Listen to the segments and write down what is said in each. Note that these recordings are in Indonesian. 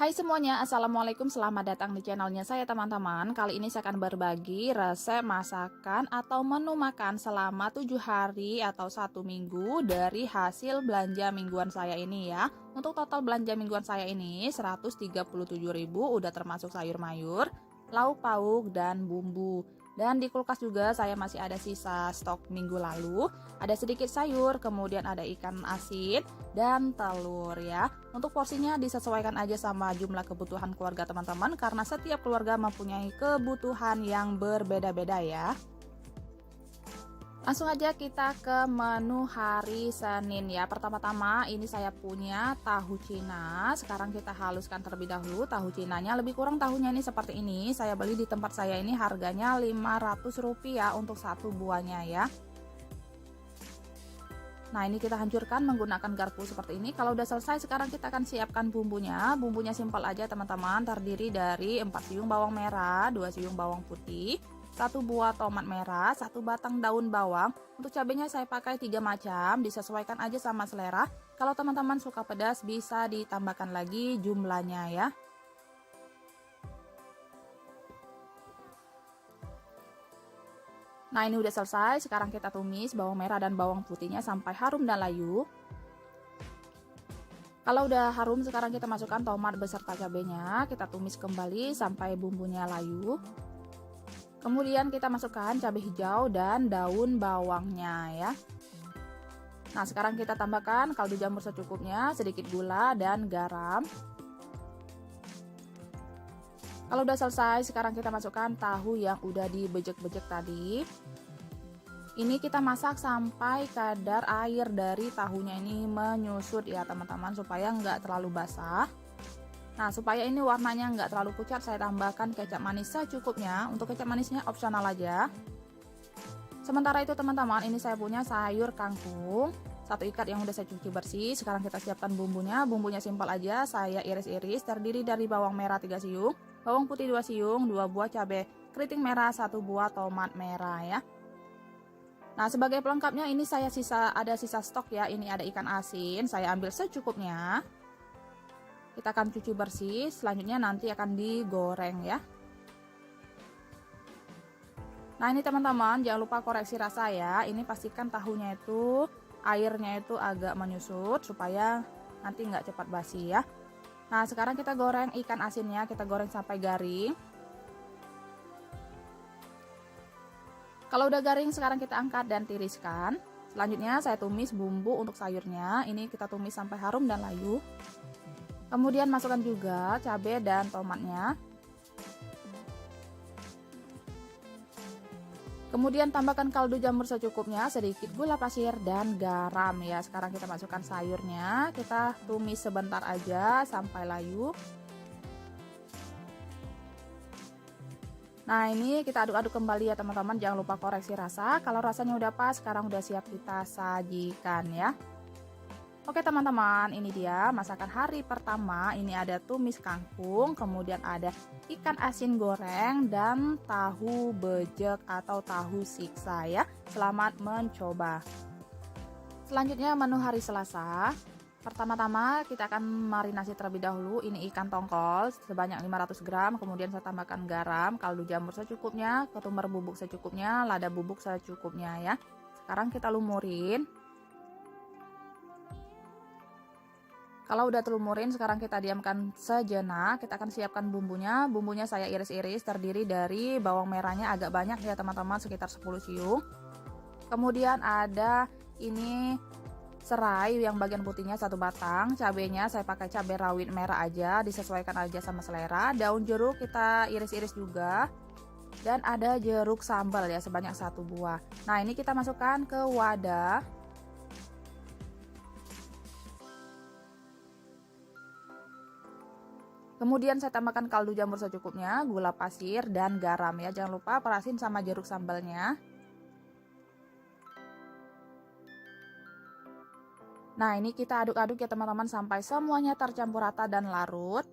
Hai semuanya, Assalamualaikum, selamat datang di channelnya saya teman-teman. Kali ini saya akan berbagi resep masakan atau menu makan selama 7 hari atau 1 minggu dari hasil belanja mingguan saya ini ya. Untuk total belanja mingguan saya ini 137.000, udah termasuk sayur mayur, lauk pauk, dan bumbu. Dan di kulkas juga saya masih ada sisa stok minggu lalu. Ada sedikit sayur, kemudian ada ikan asin dan telur ya. Untuk porsinya disesuaikan aja sama jumlah kebutuhan keluarga teman-teman, karena setiap keluarga mempunyai kebutuhan yang berbeda-beda ya. Langsung aja kita ke menu hari Senin ya. Pertama-tama ini saya punya tahu Cina. Sekarang kita haluskan terlebih dahulu tahu Cinanya. Lebih kurang tahunya ini seperti ini. Saya beli di tempat saya ini harganya Rp500 untuk satu buahnya ya. Nah, ini kita hancurkan menggunakan garpu seperti ini. Kalau udah selesai, sekarang kita akan siapkan bumbunya. Bumbunya simpel aja teman-teman, terdiri dari 4 siung bawang merah, 2 siung bawang putih, 1 buah tomat merah, 1 batang daun bawang. Untuk cabenya saya pakai 3 macam, disesuaikan aja sama selera. Kalau teman-teman suka pedas bisa ditambahkan lagi jumlahnya ya. Nah, ini udah selesai. Sekarang kita tumis bawang merah dan bawang putihnya sampai harum dan layu. Kalau udah harum, sekarang kita masukkan tomat beserta cabenya. Kita tumis kembali sampai bumbunya layu. Kemudian kita masukkan cabai hijau dan daun bawangnya ya. Nah, sekarang kita tambahkan kaldu jamur secukupnya, sedikit gula dan garam. Kalau udah selesai, sekarang kita masukkan tahu yang udah dibejek-bejek tadi. Ini kita masak sampai kadar air dari tahunya ini menyusut ya teman-teman, supaya nggak terlalu basah. Nah, supaya ini warnanya nggak terlalu pucat, saya tambahkan kecap manis secukupnya. Untuk kecap manisnya opsional aja. Sementara itu teman-teman, ini saya punya sayur kangkung 1 ikat yang udah saya cuci bersih. Sekarang kita siapkan bumbunya. Bumbunya simpel aja, saya iris-iris, terdiri dari bawang merah 3 siung, bawang putih 2 siung, 2 buah cabai keriting merah, 1 buah tomat merah ya. Nah, sebagai pelengkapnya ini saya ada sisa stok ya. Ini ada ikan asin, saya ambil secukupnya. Kita akan cuci bersih, selanjutnya nanti akan digoreng ya. Nah, ini teman-teman jangan lupa koreksi rasa ya. Ini pastikan tahunya itu airnya itu agak menyusut supaya nanti nggak cepat basi ya. Nah, sekarang kita goreng ikan asinnya, kita goreng sampai garing. Kalau udah garing, sekarang kita angkat dan tiriskan. Selanjutnya saya tumis bumbu untuk sayurnya. Ini kita tumis sampai harum dan layu. Kemudian masukkan juga cabai dan tomatnya. Kemudian tambahkan kaldu jamur secukupnya, sedikit gula pasir dan garam ya. Sekarang kita masukkan sayurnya, kita tumis sebentar aja sampai layu. Nah, ini kita aduk-aduk kembali ya teman-teman, jangan lupa koreksi rasa. Kalau rasanya udah pas, sekarang udah siap kita sajikan ya. Oke teman-teman, ini dia masakan hari pertama. Ini ada tumis kangkung, kemudian ada ikan asin goreng, dan tahu bejek atau tahu siksa ya. Selamat mencoba. Selanjutnya menu hari Selasa. Pertama-tama kita akan marinasi terlebih dahulu. Ini ikan tongkol sebanyak 500 gram, kemudian saya tambahkan garam, kaldu jamur secukupnya, ketumbar bubuk secukupnya, lada bubuk secukupnya ya. Sekarang kita lumurin. Kalau udah terlumurin, sekarang kita diamkan sejenak. Kita akan siapkan bumbunya. Bumbunya saya iris-iris, terdiri dari bawang merahnya agak banyak ya teman-teman, sekitar 10 siung. Kemudian ada ini serai yang bagian putihnya 1 batang. Cabenya saya pakai cabai rawit merah aja, disesuaikan aja sama selera. Daun jeruk kita iris-iris juga. Dan ada jeruk sambal ya, sebanyak 1 buah. Nah, ini kita masukkan ke wadah. Kemudian saya tambahkan kaldu jamur secukupnya, gula pasir, dan garam ya. Jangan lupa perasin sama jeruk sambalnya. Nah, ini kita aduk-aduk ya teman-teman sampai semuanya tercampur rata dan larut.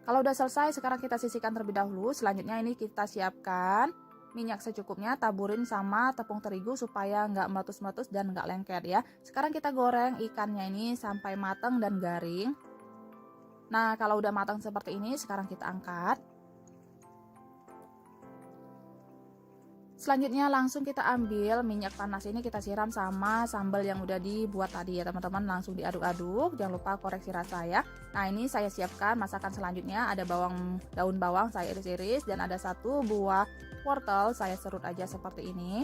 Kalau udah selesai, sekarang kita sisihkan terlebih dahulu. Selanjutnya ini kita siapkan minyak secukupnya, taburin sama tepung terigu supaya nggak meletus-meletus dan nggak lengket ya. Sekarang kita goreng ikannya ini sampai matang dan garing. Nah, kalau udah matang seperti ini, sekarang kita angkat. Selanjutnya langsung kita ambil minyak panas ini, kita siram sama sambal yang udah dibuat tadi ya teman-teman. Langsung diaduk-aduk, jangan lupa koreksi rasa ya. Nah, ini saya siapkan masakan selanjutnya. Ada daun bawang saya iris-iris, dan ada 1 buah wortel saya serut aja seperti ini.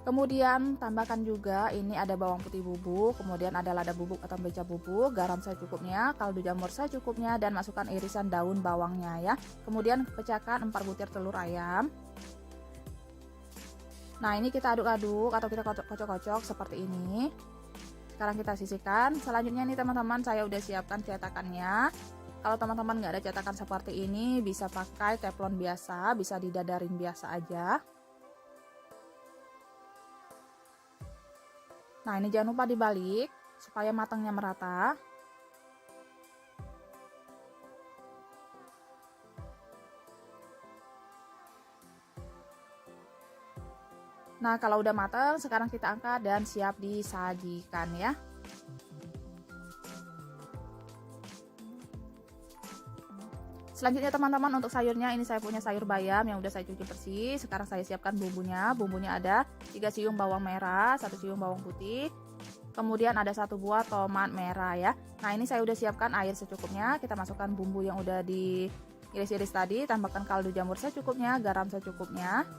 Kemudian tambahkan juga ini ada bawang putih bubuk, kemudian ada lada bubuk atau merica bubuk, garam secukupnya, kaldu jamur secukupnya, dan masukkan irisan daun bawangnya ya. Kemudian pecahkan 4 butir telur ayam. Nah, ini kita aduk-aduk atau kita kocok-kocok seperti ini. Sekarang kita sisihkan. Selanjutnya nih teman-teman, saya udah siapkan cetakannya. Kalau teman-teman nggak ada cetakan seperti ini, bisa pakai teflon biasa, bisa didadarin biasa aja. Nah, ini jangan lupa dibalik supaya matangnya merata. Nah, kalau udah matang, sekarang kita angkat dan siap disajikan ya. Selanjutnya teman-teman, untuk sayurnya ini saya punya sayur bayam yang udah saya cuci bersih. Sekarang saya siapkan bumbunya. Bumbunya ada 3 siung bawang merah, 1 siung bawang putih. Kemudian ada 1 buah tomat merah ya. Nah, ini saya udah siapkan air secukupnya. Kita masukkan bumbu yang udah diiris-iris tadi, tambahkan kaldu jamur secukupnya, garam secukupnya.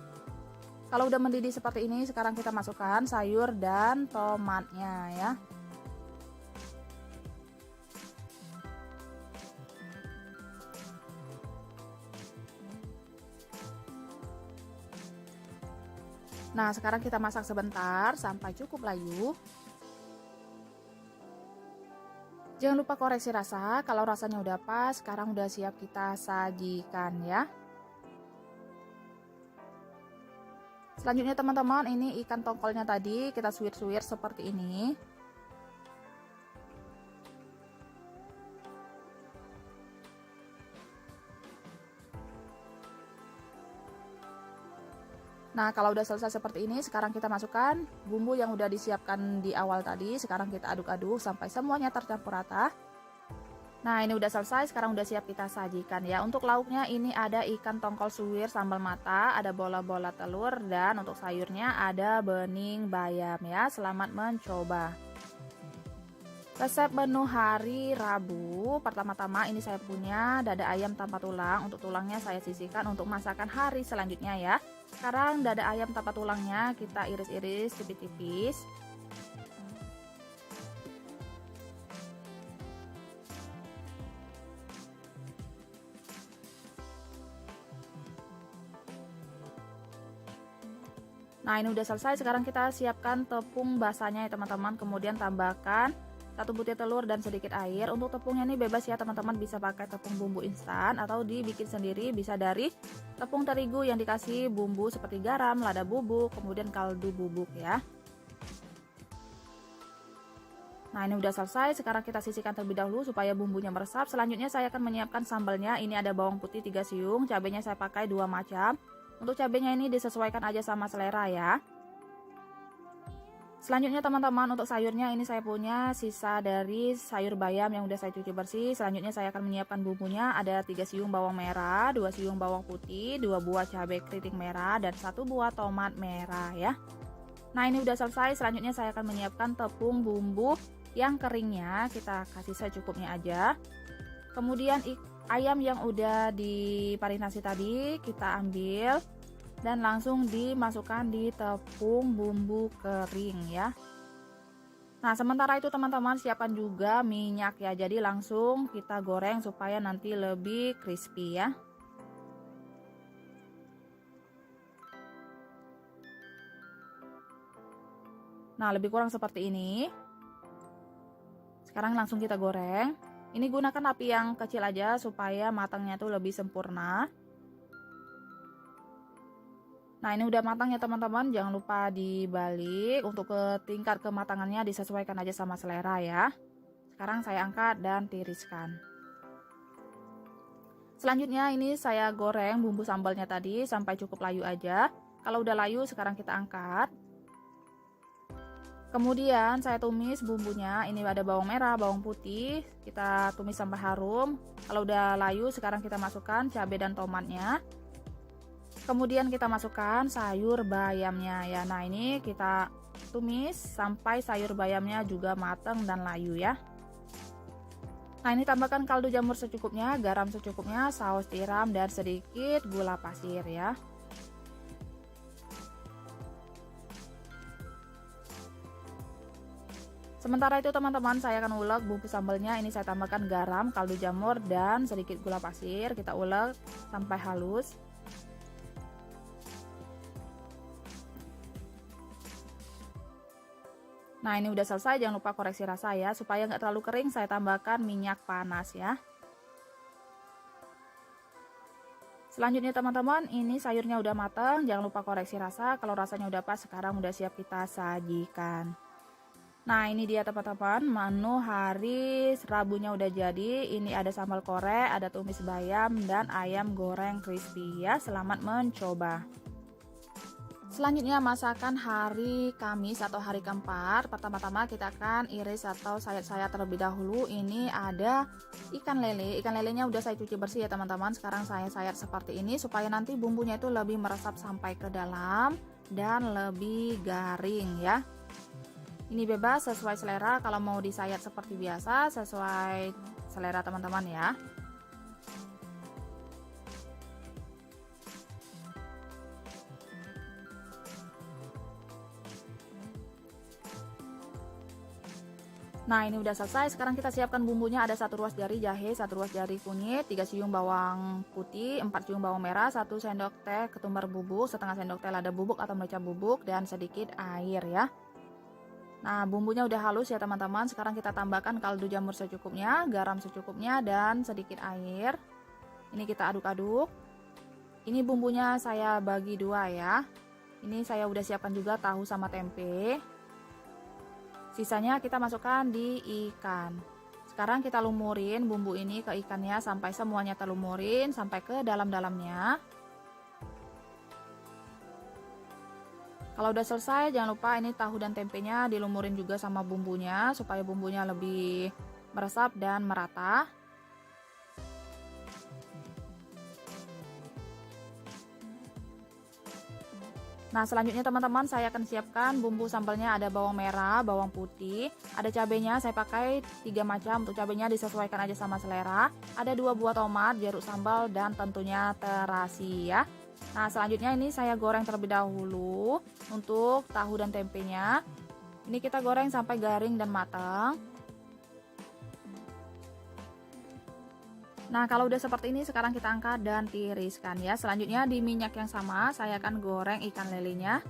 Kalau udah mendidih seperti ini, sekarang kita masukkan sayur dan tomatnya ya. Nah, sekarang kita masak sebentar sampai cukup layu. Jangan lupa koreksi rasa. Kalau rasanya udah pas, sekarang udah siap kita sajikan ya. Selanjutnya teman-teman, ini ikan tongkolnya tadi kita suwir-suwir seperti ini. Nah, kalau udah selesai seperti ini, sekarang kita masukkan bumbu yang udah disiapkan di awal tadi. Sekarang kita aduk-aduk sampai semuanya tercampur rata. Nah, ini udah selesai, sekarang udah siap kita sajikan ya. Untuk lauknya ini ada ikan tongkol suwir sambal mata, ada bola-bola telur, dan untuk sayurnya ada bening bayam ya. Selamat mencoba. Resep menu hari Rabu. Pertama-tama ini saya punya dada ayam tanpa tulang. Untuk tulangnya saya sisihkan untuk masakan hari selanjutnya ya. Sekarang dada ayam tanpa tulangnya kita iris-iris tipis-tipis. Nah, ini udah selesai. Sekarang kita siapkan tepung basahnya ya teman-teman. Kemudian tambahkan 1 butir telur dan sedikit air. Untuk tepungnya ini bebas ya teman-teman, bisa pakai tepung bumbu instan atau dibikin sendiri, bisa dari tepung terigu yang dikasih bumbu seperti garam, lada bubuk, kemudian kaldu bubuk ya. Nah, ini udah selesai. Sekarang kita sisihkan terlebih dahulu supaya bumbunya meresap. Selanjutnya saya akan menyiapkan sambalnya. Ini ada bawang putih 3 siung, cabenya saya pakai 2 macam. Untuk cabenya ini disesuaikan aja sama selera ya. Selanjutnya teman-teman, untuk sayurnya ini saya punya sisa dari sayur bayam yang udah saya cuci bersih. Selanjutnya saya akan menyiapkan bumbunya. Ada 3 siung bawang merah, 2 siung bawang putih, 2 buah cabai keriting merah, dan 1 buah tomat merah ya. Nah, ini udah selesai. Selanjutnya saya akan menyiapkan tepung bumbu yang keringnya, kita kasih secukupnya aja. Kemudian ayam yang udah dimarinasi tadi kita ambil dan langsung dimasukkan di tepung bumbu kering ya. Nah, sementara itu teman-teman siapkan juga minyak ya. Jadi langsung kita goreng supaya nanti lebih crispy ya. Nah, lebih kurang seperti ini. Sekarang langsung kita goreng. Ini gunakan api yang kecil aja supaya matangnya tuh lebih sempurna. Nah, ini udah matang ya teman-teman, jangan lupa dibalik. Untuk ke tingkat kematangannya disesuaikan aja sama selera ya. Sekarang saya angkat dan tiriskan. Selanjutnya ini saya goreng bumbu sambalnya tadi sampai cukup layu aja. Kalau udah layu sekarang kita angkat. Kemudian saya tumis bumbunya. Ini ada bawang merah, bawang putih. Kita tumis sampai harum. Kalau udah layu sekarang kita masukkan cabai dan tomatnya. Kemudian kita masukkan sayur bayamnya ya. Nah, ini kita tumis sampai sayur bayamnya juga matang dan layu ya. Nah, ini tambahkan kaldu jamur secukupnya, garam secukupnya, saus tiram dan sedikit gula pasir ya. Sementara itu teman-teman, saya akan ulek bumbu sambalnya. Ini saya tambahkan garam, kaldu jamur dan sedikit gula pasir. Kita ulek sampai halus. Nah, ini udah selesai, jangan lupa koreksi rasa ya. Supaya nggak terlalu kering, saya tambahkan minyak panas ya. Selanjutnya teman-teman, ini sayurnya udah matang, jangan lupa koreksi rasa. Kalau rasanya udah pas, sekarang udah siap kita sajikan. Nah, ini dia teman-teman, menu hari Rabunya udah jadi. Ini ada sambal kore, ada tumis bayam, dan ayam goreng crispy ya. Selamat mencoba. Selanjutnya masakan hari Kamis atau hari keempat. Pertama-tama kita akan iris atau sayat-sayat terlebih dahulu. Ini ada ikan lele. Ikan lelenya udah saya cuci bersih ya teman-teman. Sekarang saya sayat seperti ini supaya nanti bumbunya itu lebih meresap sampai ke dalam dan lebih garing ya. Ini bebas sesuai selera, kalau mau disayat seperti biasa sesuai selera teman-teman ya. Nah, ini udah selesai. Sekarang kita siapkan bumbunya. Ada 1 ruas jari jahe, 1 ruas jari kunyit, 3 siung bawang putih, 4 siung bawang merah, 1 sendok teh ketumbar bubuk, setengah sendok teh lada bubuk atau merica bubuk, dan sedikit air ya. Nah, bumbunya udah halus ya teman-teman. Sekarang kita tambahkan kaldu jamur secukupnya, garam secukupnya, dan sedikit air. Ini kita aduk-aduk. Ini bumbunya saya bagi 2 ya. Ini saya udah siapkan juga tahu sama tempe. Sisanya kita masukkan di ikan. Sekarang kita lumurin bumbu ini ke ikannya sampai semuanya terlumurin sampai ke dalam-dalamnya. Kalau udah selesai, jangan lupa ini tahu dan tempenya dilumurin juga sama bumbunya supaya bumbunya lebih meresap dan merata. Nah, selanjutnya teman-teman, saya akan siapkan bumbu sambalnya. Ada bawang merah, bawang putih, ada cabenya, saya pakai 3 macam. Untuk cabenya disesuaikan aja sama selera. Ada 2 buah tomat, jeruk sambal, dan tentunya terasi ya. Nah, selanjutnya ini saya goreng terlebih dahulu untuk tahu dan tempenya. Ini kita goreng sampai garing dan matang. Nah, kalau udah seperti ini sekarang kita angkat dan tiriskan ya. Selanjutnya di minyak yang sama saya akan goreng ikan lelenya.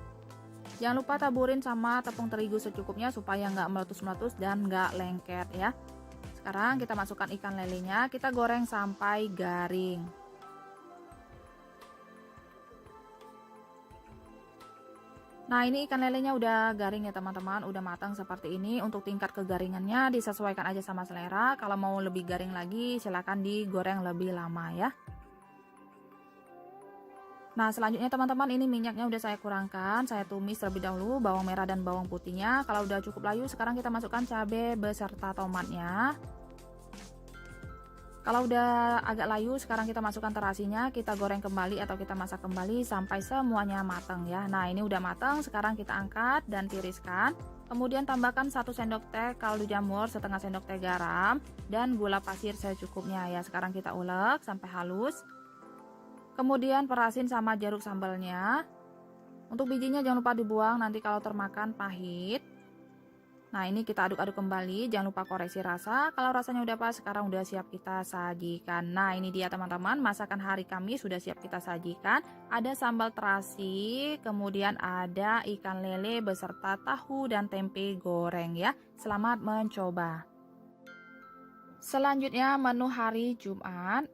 Jangan lupa taburin sama tepung terigu secukupnya supaya nggak meletus-meletus dan nggak lengket ya. Sekarang kita masukkan ikan lelenya, kita goreng sampai garing. Nah, ini ikan lelenya udah garing ya teman-teman, udah matang seperti ini. Untuk tingkat kegaringannya disesuaikan aja sama selera. Kalau mau lebih garing lagi silahkan digoreng lebih lama ya. Nah, selanjutnya teman-teman, ini minyaknya udah saya kurangkan. Saya tumis terlebih dahulu bawang merah dan bawang putihnya. Kalau udah cukup layu sekarang kita masukkan cabai beserta tomatnya. Kalau udah agak layu, sekarang kita masukkan terasinya, kita goreng kembali atau kita masak kembali sampai semuanya matang ya. Nah, ini udah matang, sekarang kita angkat dan tiriskan. Kemudian tambahkan 1 sendok teh kaldu jamur, setengah sendok teh garam, dan gula pasir secukupnya ya. Sekarang kita ulek sampai halus. Kemudian perasin sama jeruk sambalnya. Untuk bijinya jangan lupa dibuang, nanti kalau termakan pahit. Nah, ini kita aduk-aduk kembali, jangan lupa koreksi rasa. Kalau rasanya udah pas, sekarang udah siap kita sajikan. Nah, ini dia teman-teman, masakan hari Kamis sudah siap kita sajikan. Ada sambal terasi, kemudian ada ikan lele beserta tahu dan tempe goreng ya. Selamat mencoba. Selanjutnya menu hari Jumat.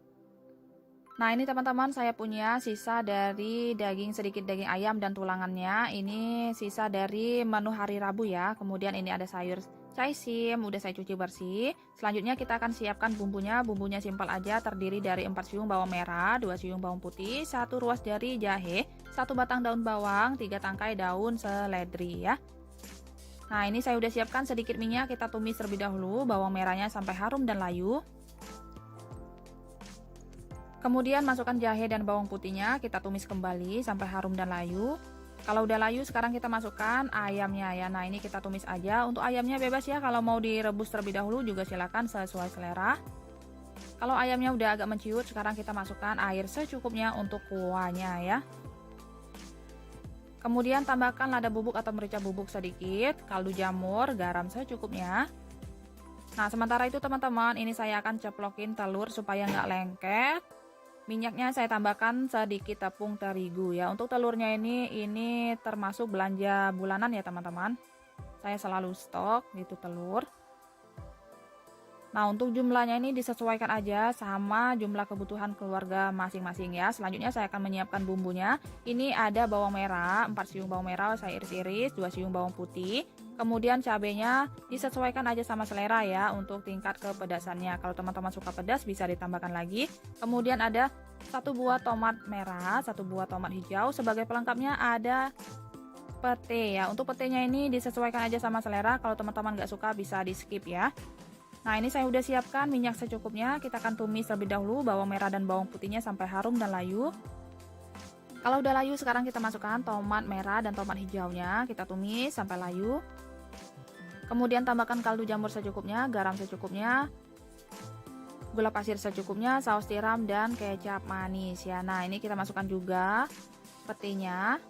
Nah, ini teman-teman, saya punya sisa dari sedikit daging ayam dan tulangannya. Ini sisa dari menu hari Rabu ya. Kemudian ini ada sayur Caisim udah saya cuci bersih. Selanjutnya kita akan siapkan bumbunya. Bumbunya simpel aja, terdiri dari 4 siung bawang merah, 2 siung bawang putih, 1 ruas jari jahe, 1 batang daun bawang, 3 tangkai daun seledri ya. Nah, ini saya udah siapkan sedikit minyak, kita tumis terlebih dahulu bawang merahnya sampai harum dan layu. Kemudian masukkan jahe dan bawang putihnya, kita tumis kembali sampai harum dan layu. Kalau udah layu, sekarang kita masukkan ayamnya ya. Nah, ini kita tumis aja. Untuk ayamnya bebas ya, kalau mau direbus terlebih dahulu juga silakan sesuai selera. Kalau ayamnya udah agak menciut, sekarang kita masukkan air secukupnya untuk kuahnya ya. Kemudian tambahkan lada bubuk atau merica bubuk sedikit, kaldu jamur, garam secukupnya. Nah, sementara itu teman-teman, ini saya akan ceplokin telur supaya nggak lengket. Minyaknya saya tambahkan sedikit tepung terigu ya. Untuk telurnya ini termasuk belanja bulanan ya teman-teman. Saya selalu stok gitu telur. Nah, untuk jumlahnya ini disesuaikan aja sama jumlah kebutuhan keluarga masing-masing ya. Selanjutnya saya akan menyiapkan bumbunya. Ini ada bawang merah, 4 siung bawang merah saya iris-iris, 2 siung bawang putih. Kemudian cabenya disesuaikan aja sama selera ya untuk tingkat kepedasannya. Kalau teman-teman suka pedas bisa ditambahkan lagi. Kemudian ada 1 buah tomat merah, 1 buah tomat hijau. Sebagai pelengkapnya ada pete ya. Untuk petenya ini disesuaikan aja sama selera. Kalau teman-teman nggak suka bisa di skip ya. Nah, ini saya udah siapkan minyak secukupnya. Kita akan tumis terlebih dahulu bawang merah dan bawang putihnya sampai harum dan layu. Kalau udah layu, sekarang kita masukkan tomat merah dan tomat hijaunya. Kita tumis sampai layu. Kemudian tambahkan kaldu jamur secukupnya, garam secukupnya, gula pasir secukupnya, saus tiram, dan kecap manis ya. Nah, ini kita masukkan juga petenya.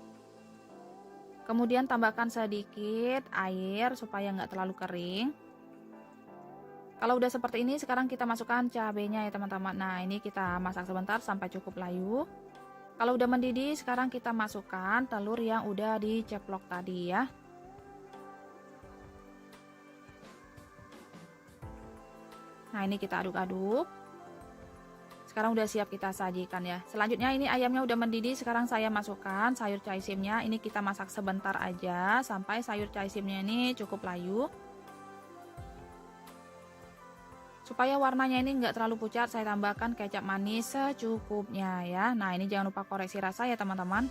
Kemudian tambahkan sedikit air supaya nggak terlalu kering. Kalau udah seperti ini, sekarang kita masukkan cabenya ya teman-teman. Nah, ini kita masak sebentar sampai cukup layu. Kalau udah mendidih, sekarang kita masukkan telur yang udah diceplok tadi ya. Nah, ini kita aduk-aduk. Sekarang udah siap kita sajikan ya. Selanjutnya ini ayamnya udah mendidih, sekarang saya masukkan sayur caisimnya. Ini kita masak sebentar aja sampai sayur caisimnya ini cukup layu. Supaya warnanya ini nggak terlalu pucat, saya tambahkan kecap manis secukupnya ya. Nah, ini jangan lupa koreksi rasa ya teman-teman.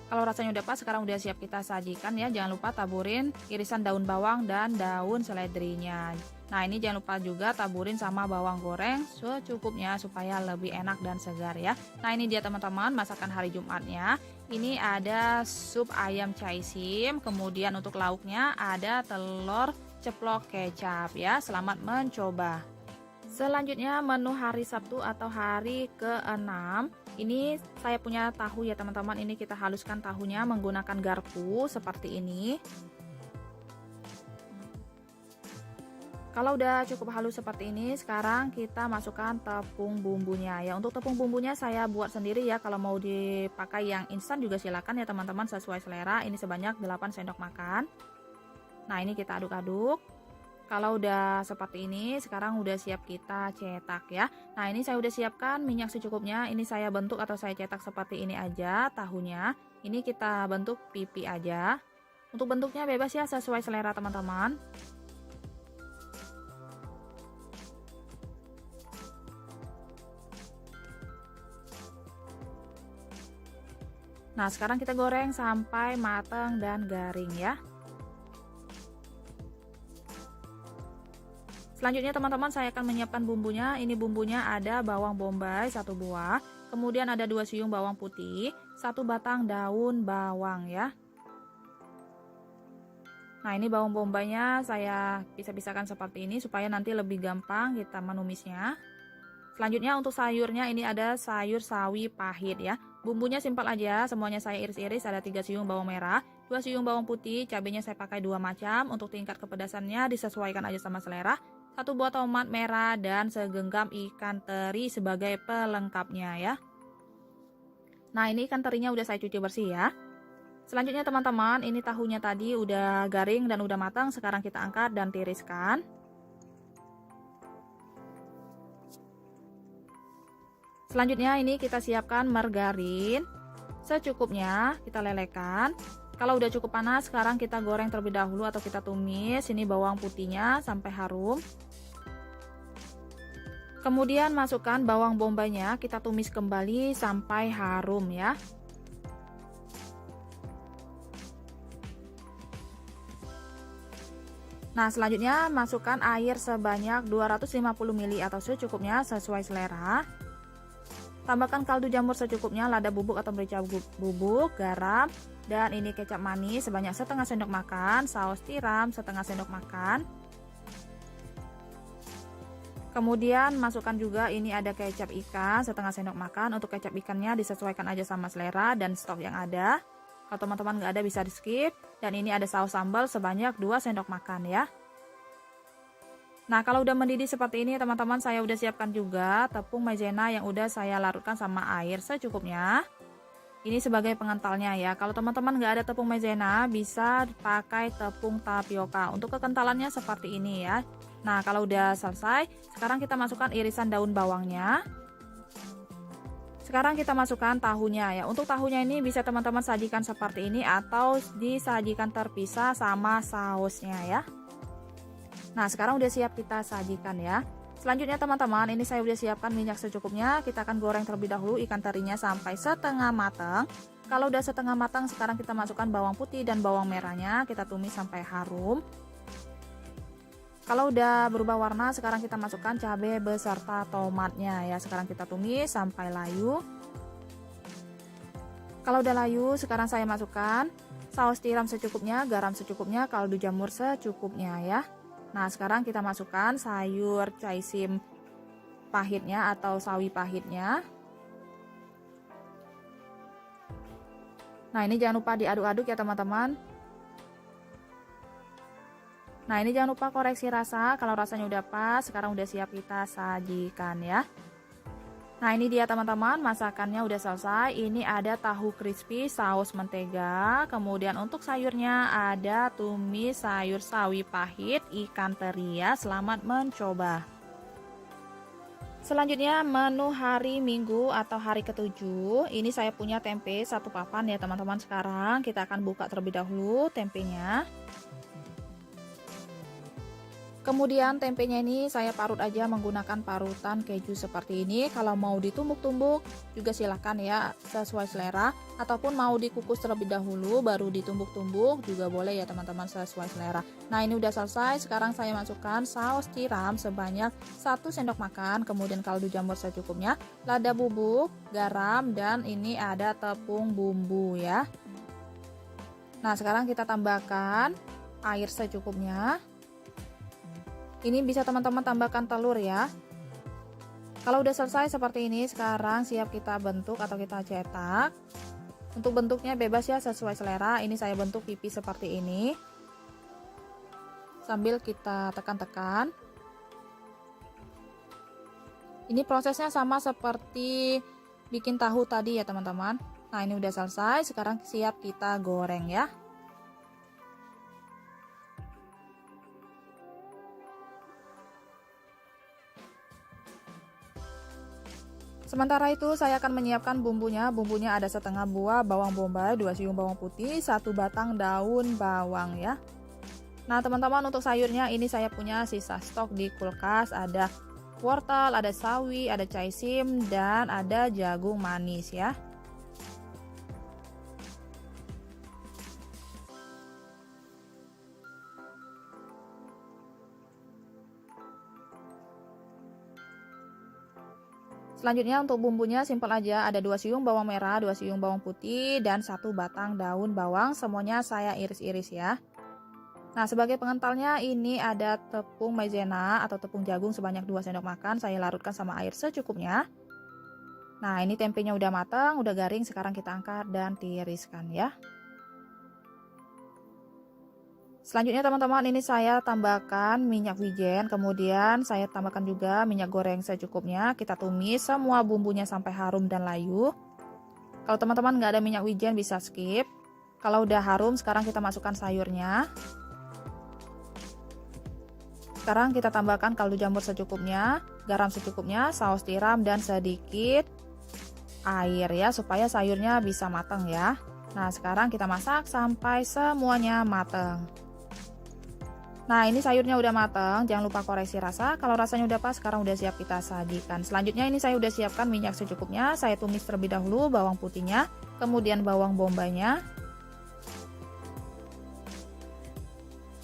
Kalau rasanya udah pas, sekarang udah siap kita sajikan ya. Jangan lupa taburin irisan daun bawang dan daun seledrinya. Nah, ini jangan lupa juga taburin sama bawang goreng secukupnya supaya lebih enak dan segar ya. Nah, ini dia teman-teman masakan hari Jumatnya. Ini ada sup ayam caisim, kemudian untuk lauknya ada telur ceplok kecap ya. Selamat mencoba. Selanjutnya menu hari Sabtu atau hari ke-6. Ini saya punya tahu ya teman-teman. Ini kita haluskan tahunya menggunakan garpu seperti ini. Kalau udah cukup halus seperti ini, sekarang kita masukkan tepung bumbunya ya. Untuk tepung bumbunya saya buat sendiri ya. Kalau mau dipakai yang instan juga silakan ya teman-teman, sesuai selera. Ini sebanyak 8 sendok makan. Nah, ini kita aduk-aduk. Kalau udah seperti ini, sekarang udah siap kita cetak ya. Nah, ini saya udah siapkan minyak secukupnya. Ini saya bentuk atau saya cetak seperti ini aja tahunya. Ini kita bentuk pipi aja. Untuk bentuknya bebas ya, sesuai selera teman-teman. Nah, sekarang kita goreng sampai matang dan garing ya. Selanjutnya teman-teman saya akan menyiapkan bumbunya. Ini bumbunya ada bawang bombay 1 buah, kemudian ada 2 siung bawang putih, 1 batang daun bawang ya. Nah, ini bawang bombaynya saya pisah-pisahkan seperti ini supaya nanti lebih gampang kita menumisnya. Selanjutnya untuk sayurnya ini ada sayur sawi pahit ya. Bumbunya simpel aja, semuanya saya iris-iris. Ada 3 siung bawang merah, 2 siung bawang putih, cabenya saya pakai 2 macam. Untuk tingkat kepedasannya disesuaikan aja sama selera. 1 buah tomat merah dan segenggam ikan teri sebagai pelengkapnya ya. Nah, ini ikan terinya udah saya cuci bersih ya. Selanjutnya teman-teman, ini tahunya tadi udah garing dan udah matang. Sekarang kita angkat dan tiriskan. Selanjutnya ini kita siapkan margarin secukupnya, kita lelehkan. Kalau udah cukup panas, sekarang kita goreng terlebih dahulu atau kita tumis. Ini bawang putihnya sampai harum. Kemudian masukkan bawang bombaynya, kita tumis kembali sampai harum ya. Nah, selanjutnya masukkan air sebanyak 250 ml atau secukupnya sesuai selera. Tambahkan kaldu jamur secukupnya, lada bubuk atau merica bubuk, garam, dan ini kecap manis sebanyak setengah sendok makan, saus tiram setengah sendok makan. Kemudian masukkan juga ini ada kecap ikan setengah sendok makan. Untuk kecap ikannya disesuaikan aja sama selera dan stok yang ada. Kalau teman-teman nggak ada bisa di skip. Dan ini ada saus sambal sebanyak 2 sendok makan ya. Nah, kalau udah mendidih seperti ini teman-teman, saya udah siapkan juga tepung maizena yang udah saya larutkan sama air secukupnya. Ini sebagai pengentalnya ya. Kalau teman-teman nggak ada tepung maizena, bisa pakai tepung tapioka. Untuk kekentalannya seperti ini ya. Nah, kalau udah selesai, sekarang kita masukkan irisan daun bawangnya. Sekarang kita masukkan tahunya ya. Untuk tahunya ini bisa teman-teman sajikan seperti ini atau disajikan terpisah sama sausnya ya. Nah, sekarang udah siap kita sajikan ya. Selanjutnya teman-teman, ini saya udah siapkan minyak secukupnya. Kita akan goreng terlebih dahulu ikan terinya sampai setengah matang. Kalau udah setengah matang, sekarang kita masukkan bawang putih dan bawang merahnya. Kita tumis sampai harum. Kalau udah berubah warna, sekarang kita masukkan cabai beserta tomatnya ya. Sekarang kita tumis sampai layu. Kalau udah layu, sekarang saya masukkan saus tiram secukupnya, garam secukupnya, kaldu jamur secukupnya ya. Nah, sekarang kita masukkan sayur caisim pahitnya atau sawi pahitnya. Nah, ini jangan lupa diaduk-aduk ya teman-teman. Nah, ini jangan lupa koreksi rasa. Kalau rasanya udah pas, sekarang udah siap kita sajikan ya. Nah, ini dia teman-teman, masakannya udah selesai. Ini ada tahu crispy saus mentega. Kemudian untuk sayurnya ada tumis sayur sawi pahit, ikan teri ya. Selamat mencoba. Selanjutnya menu hari Minggu atau hari ke-7. Ini saya punya tempe 1 papan ya teman-teman. Sekarang kita akan buka terlebih dahulu tempenya. Kemudian tempenya ini saya parut aja menggunakan parutan keju seperti ini. Kalau mau ditumbuk-tumbuk juga silahkan ya, sesuai selera. Ataupun mau dikukus terlebih dahulu baru ditumbuk-tumbuk juga boleh ya teman-teman, sesuai selera. Nah, ini udah selesai. Sekarang saya masukkan saus tiram sebanyak 1 sendok makan. Kemudian kaldu jamur secukupnya, lada bubuk, garam, dan ini ada tepung bumbu ya. Nah, sekarang kita tambahkan air secukupnya. Ini bisa teman-teman tambahkan telur ya. Kalau udah selesai seperti ini, sekarang siap kita bentuk atau kita cetak. Untuk bentuknya bebas ya, sesuai selera. Ini saya bentuk pipih seperti ini. Sambil kita tekan-tekan. Ini prosesnya sama seperti bikin tahu tadi ya teman-teman. Nah, ini udah selesai. Sekarang siap kita goreng ya. Sementara itu saya akan menyiapkan bumbunya. Bumbunya ada setengah buah bawang bombay, 2 siung bawang putih, 1 batang daun bawang ya. Nah teman-teman, untuk sayurnya ini saya punya sisa stok di kulkas. Ada wortel, ada sawi, ada caisim, dan ada jagung manis ya. Selanjutnya untuk bumbunya simpel aja, ada 2 siung bawang merah, 2 siung bawang putih, dan 1 batang daun bawang. Semuanya saya iris-iris ya. Nah, sebagai pengentalnya ini ada tepung maizena atau tepung jagung sebanyak 2 sendok makan. Saya larutkan sama air secukupnya. Nah, ini tempenya udah matang, udah garing. Sekarang kita angkat dan tiriskan ya. Selanjutnya teman-teman, ini saya tambahkan minyak wijen, kemudian saya tambahkan juga minyak goreng secukupnya. Kita tumis semua bumbunya sampai harum dan layu. Kalau teman-teman nggak ada minyak wijen bisa skip. Kalau udah harum, sekarang kita masukkan sayurnya. Sekarang kita tambahkan kaldu jamur secukupnya, garam secukupnya, saus tiram, dan sedikit air ya, supaya sayurnya bisa matang ya. Nah, sekarang kita masak sampai semuanya mateng. Nah, ini sayurnya udah mateng, jangan lupa koreksi rasa. Kalau rasanya udah pas, sekarang udah siap kita sajikan. Selanjutnya ini saya udah siapkan minyak secukupnya. Saya tumis terlebih dahulu bawang putihnya, kemudian bawang bombaynya.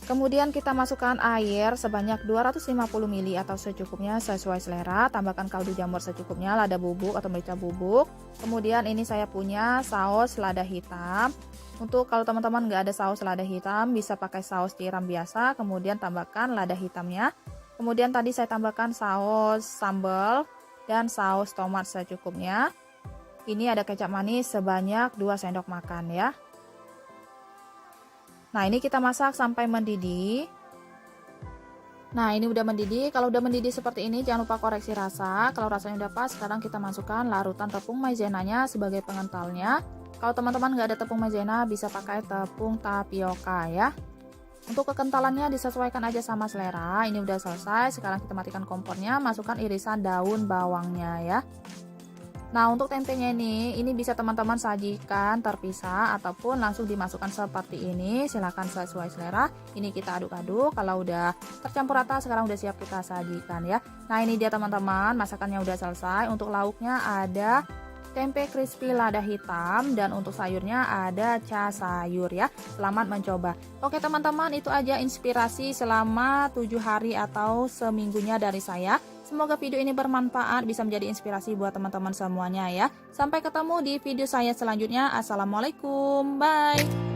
Kemudian kita masukkan air sebanyak 250 ml atau secukupnya sesuai selera. Tambahkan kaldu jamur secukupnya, lada bubuk atau merica bubuk. Kemudian ini saya punya saus lada hitam. Untuk kalau teman-teman nggak ada saus lada hitam, bisa pakai saus tiram biasa. Kemudian tambahkan lada hitamnya. Kemudian tadi saya tambahkan saus sambal dan saus tomat secukupnya. Ini ada kecap manis sebanyak 2 sendok makan ya. Nah, ini kita masak sampai mendidih. Nah, ini udah mendidih. Kalau udah mendidih seperti ini, jangan lupa koreksi rasa. Kalau rasanya udah pas, sekarang kita masukkan larutan tepung maizenanya sebagai pengentalnya. Kalau teman-teman nggak ada tepung maizena, bisa pakai tepung tapioka ya. Untuk kekentalannya disesuaikan aja sama selera. Ini udah selesai. Sekarang kita matikan kompornya, masukkan irisan daun bawangnya ya. Nah, untuk tempenya ini bisa teman-teman sajikan terpisah ataupun langsung dimasukkan seperti ini. Silahkan sesuai selera. Ini kita aduk-aduk. Kalau udah tercampur rata, sekarang udah siap kita sajikan ya. Nah, ini dia teman-teman, masakannya udah selesai. Untuk lauknya ada tempe crispy lada hitam dan untuk sayurnya ada ca sayur ya. Selamat mencoba. Oke teman-teman, itu aja inspirasi selama 7 hari atau seminggunya dari saya. Semoga video ini bermanfaat, bisa menjadi inspirasi buat teman-teman semuanya ya. Sampai ketemu di video saya selanjutnya. Assalamualaikum, bye.